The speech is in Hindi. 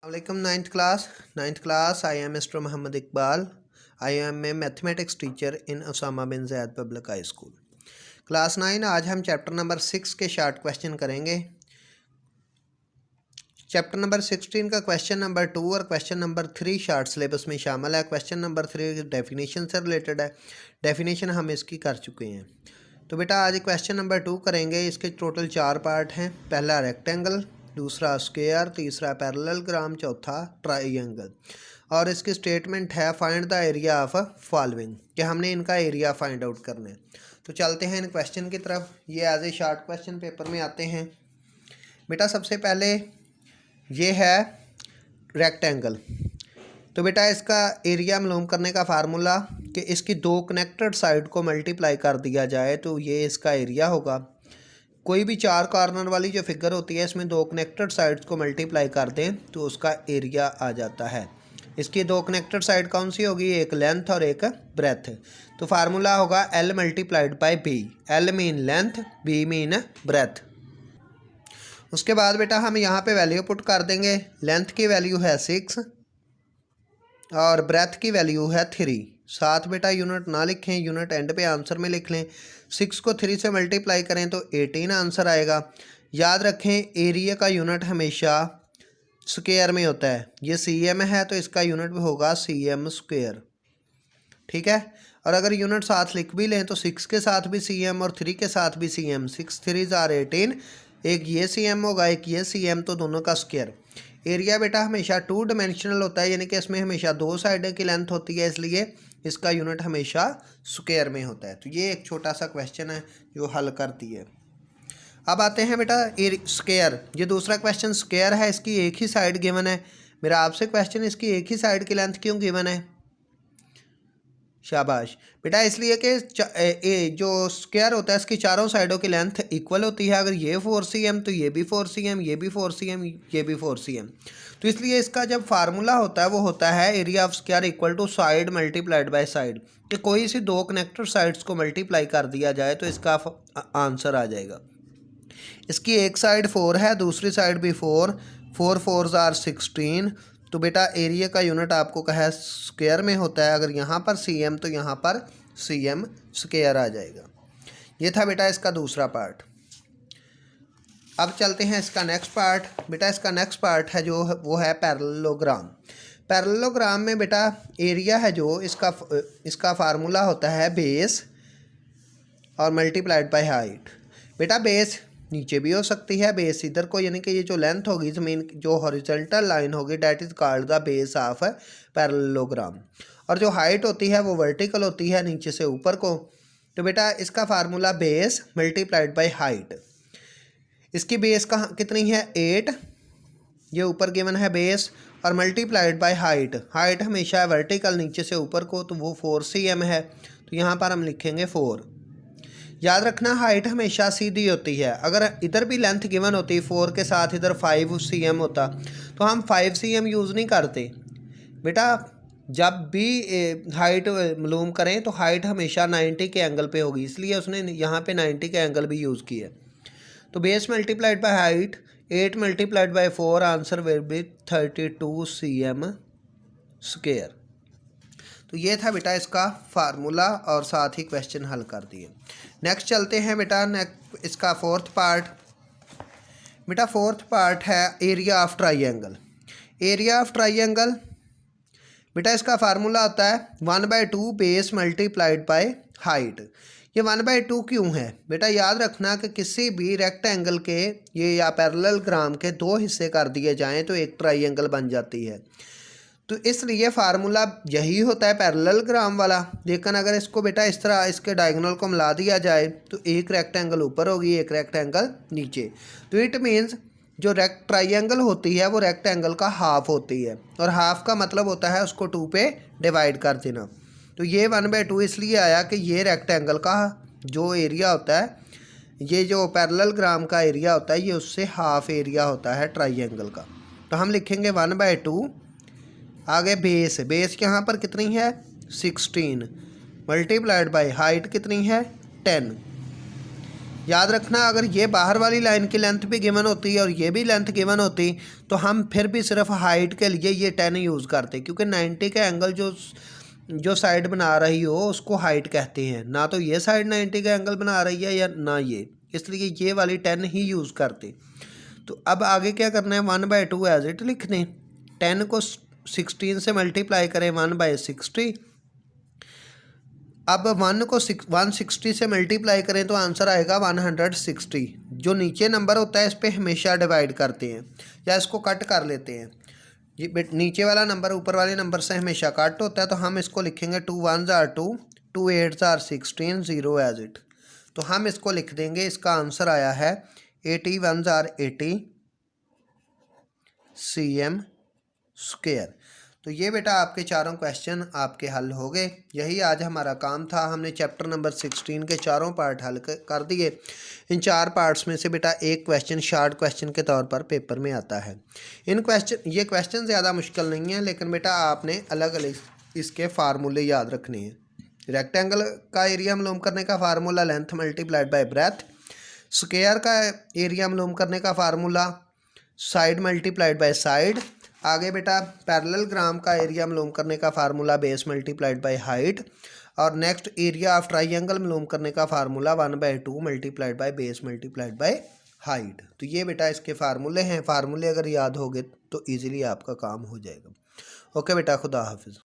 Assalamualaikum ninth class. I am Mr. Muhammad Iqbal. I am a mathematics teacher in Osama bin Zayed Public High School. Class 9 आज हम चैप्टर नंबर 6 के शॉर्ट क्वेश्चन करेंगे। चैप्टर नंबर 16 का क्वेश्चन नंबर 2 और क्वेश्चन नंबर 3 शॉर्ट सिलेबस में शामिल है। क्वेश्चन नंबर 3 डेफिनेशन से रिलेटेड है। डेफिनेशन हम इसकी कर चुके हैं। तो बेटा आज क्वेश्चन नंबर 2 करेंगे। इसके टोटल 4 पार्ट हैं। पहला रेक्टेंगल, दूसरा स्क्वायर, तीसरा पैरेललोग्राम, चौथा ट्राइंगल। और इसकी स्टेटमेंट है find the area of following, कि हमने इनका एरिया फाइंड आउट करना है। तो चलते हैं इन क्वेश्चन की तरफ। ये as a short question paper में आते हैं। बेटा सबसे पहले ये है रेक्टेंगल। तो बेटा इसका एरिया मालूम करने का फार्मूला कि इसकी दो कनेक्टेड साइड को मल्टीप्लाई कर दिया जाए तो ये इसका एरिया होगा। कोई भी 4 कॉर्नर वाली जो फिगर होती है इसमें दो कनेक्टेड साइड्स को मल्टीप्लाई कर दें तो उसका एरिया आ जाता है। इसकी दो कनेक्टेड साइड कौन सी होगी? एक लेंथ और एक ब्रेथ। तो फार्मूला होगा L multiplied by B। L mean length, B mean breadth. उसके बाद बेटा हम यहाँ पे वैल्यू पुट कर देंगे। लेंथ की वैल्यू है 6 और ब्रेथ की वैल्यू है 3। साथ बेटा यूनिट ना लिखें, यूनिट एंड पे आंसर में लिख लें। 6 को 3 से मल्टीप्लाई करें तो 18 आंसर आएगा। याद रखें एरिया का यूनिट हमेशा स्क्वायर में होता है। ये cm है तो इसका यूनिट भी होगा cm स्क्वायर। ठीक है। और अगर यूनिट साथ लिख भी लें तो 6 के साथ भी cm और 3 के साथ भी cm। 6 3 ज़ार 18, एक ये cm होगा एक ये cm, तो दोनों का स्क्वायर। एरिया बेटा हमेशा 2 डायमेंशनल होता है, यानी कि इसमें हमेशा 2 साइड की लेंथ होती है, इसलिए इसका यूनिट हमेशा स्क्वायर में होता है। तो ये एक छोटा सा क्वेश्चन है जो हल करती है। अब आते हैं बेटा स्क्वायर। ये दूसरा क्वेश्चन स्क्वायर है, इसकी एक ही साइड गिवन है। मेरा आपसे क्वेश्चन इसकी एक ही साइड की लेंथ क्यों गिवन है? शाबाश बेटा, इसलिए कि जो स्क्वायर होता है इसकी चारों साइडों की लेंथ इक्वल होती है। अगर ये 4 cm तो ये भी 4 cm, ये भी 4 cm, ये भी 4 cm। तो इसलिए इसका जब फार्मूला होता है वो होता है area of square equal to side multiplied by side, कि कोई सी दो कनेक्टेड साइड्स को मल्टीप्लाई कर दिया जाए तो इसका आंसर आ जाएगा। इसकी एक साइड 4 है, दूसरी साइड भी 4, 4 4 ज़ार 16। तो बेटा एरिया का यूनिट आपको कहा है स्क्वायर में होता है। अगर यहाँ पर cm तो यहाँ पर cm स्क्वायर आ जाएगा। ये था बेटा इसका दूसरा पार्ट। अब चलते हैं इसका नेक्स्ट पार्ट। बेटा इसका नेक्स्ट पार्ट है जो वो है पैरेललोग्राम। पैरेललोग्राम में बेटा एरिया है जो इसका फार्मूला होता है बेस और मल्टीप्लाइड बाय हाइट। बेटा बेस नीचे भी हो सकती है, बेस इधर को, यानी कि ये जो लेंथ होगी ज़मीन जो हॉरिजॉन्टल लाइन होगी that is called the base of parallelogram. और जो हाइट होती है वो वर्टिकल होती है नीचे से ऊपर को। तो बेटा इसका formula base multiplied by height. इसकी बेस कहाँ कितनी है? 8। ये ऊपर गिवन है बेस और मल्टीप्लाइड बाय हाइट। हाइट हमेशा वर्टिकल नीचे से ऊपर को, तो वो 4 cm है। तो यहाँ पर हम लिखेंगे 4। याद रखना हाइट हमेशा सीधी होती है। अगर इधर भी लेंथ गिवन होती 4 के साथ इधर 5 cm होता तो हम 5 cm यूज़ नहीं करते। बेटा जब भी हाइट मालूम करें तो हाइट हमेशा 90 के एंगल पे होगी, इसलिए उसने यहाँ पे 90 के एंगल भी यूज़ किया। तो base multiplied by height 8 multiplied by 4 answer will be 32 cm square. तो ये था बेटा इसका फार्मूला और साथ ही क्वेश्चन हल कर दिए। नेक्स्ट चलते हैं बेटा इसका फोर्थ पार्ट। बेटा फोर्थ पार्ट है area of triangle. Area of triangle बेटा इसका फार्मूला होता है 1/2 बेस मल्टीप्लाइड बाय हाइट। ये 1/2 क्यों है? बेटा याद रखना कि किसी भी रेक्टेंगल के ये या पैरेललोग्राम के 2 हिस्से कर दिए जाएँ तो एक ट्राइंगल बन जाती है। तो इसलिए फार्मूला यही होता है पैरेललोग्राम वाला। लेकिन अगर इसको बेटा इस तरह इसके डायगोनल को मिला दिया जाए तो एक रेक्टेंगल ऊपर होगी, एक रेक्टेंगल नीचे। तो इट मीन्स जो ट्राइंगल होती है वो रेक्टेंगल का हाफ होती है, और हाफ का मतलब होता है उसको 2 पे डिवाइड कर देना। तो ये 1/2 इसलिए आया कि ये रेक्टेंगल का जो एरिया होता है, ये जो पैरेललोग्राम का एरिया होता है, ये उससे हाफ एरिया होता है ट्राइंगल का। तो हम लिखेंगे 1/2। आगे बेस, बेस यहाँ पर कितनी है? 16 मल्टीप्लाइड बाय हाइट कितनी है? 10। याद रखना, अगर ये बाहर वाली लाइन की लेंथ भी गिवन होती है और ये भी लेंथ गिवन होती तो हम फिर भी सिर्फ हाइट के लिए ये 10 यूज़ करते, क्योंकि 90 का एंगल जो साइड बना रही हो उसको हाइट कहते हैं, ना तो ये साइड 90 का एंगल बना रही है या ना ये, इसलिए ये वाली 10 ही यूज़ करते। तो अब आगे क्या करना है, 1/2 एज इट लिख दें। 10 को 16 से मल्टीप्लाई करें 1/60। अब 1 को 160 से मल्टीप्लाई करें तो आंसर आएगा 160। जो नीचे नंबर होता है इस पर हमेशा डिवाइड करते हैं या इसको कट कर लेते हैं। ये नीचे वाला नंबर ऊपर वाले नंबर से हमेशा कट होता है, तो हम इसको लिखेंगे 2 1s are 2, 2 8s are 16, 0 as it. तो हम इसको लिख देंगे, इसका आंसर आया है 80 1s are 80 cm स्क्वायर। तो ये बेटा आपके चारों क्वेश्चन आपके हल हो गए। यही आज हमारा काम था, हमने चैप्टर नंबर 16 के चारों पार्ट हल कर दिए। इन 4 पार्ट्स में से बेटा एक क्वेश्चन शॉर्ट क्वेश्चन के तौर पर पेपर में आता है। ये क्वेश्चन ज़्यादा मुश्किल नहीं है, लेकिन बेटा आपने अलग अलग इसके फार्मूले याद रखने हैं। रेक्टेंगल का एरिया मालूम करने का formula length multiplied by breath. Square का एरिया मालूम करने का formula side multiplied by side. आगे बेटा पैरेललोग्राम का एरिया मालूम करने का formula base multiplied by height. और नेक्स्ट एरिया ऑफ ट्राइंगल मालूम करने का formula 1/2 multiplied by base multiplied by height. तो ये बेटा इसके फार्मूले हैं। फार्मूले अगर याद हो गए तो ईजिली आपका काम हो जाएगा। ओके बेटा, खुदा हाफिज़।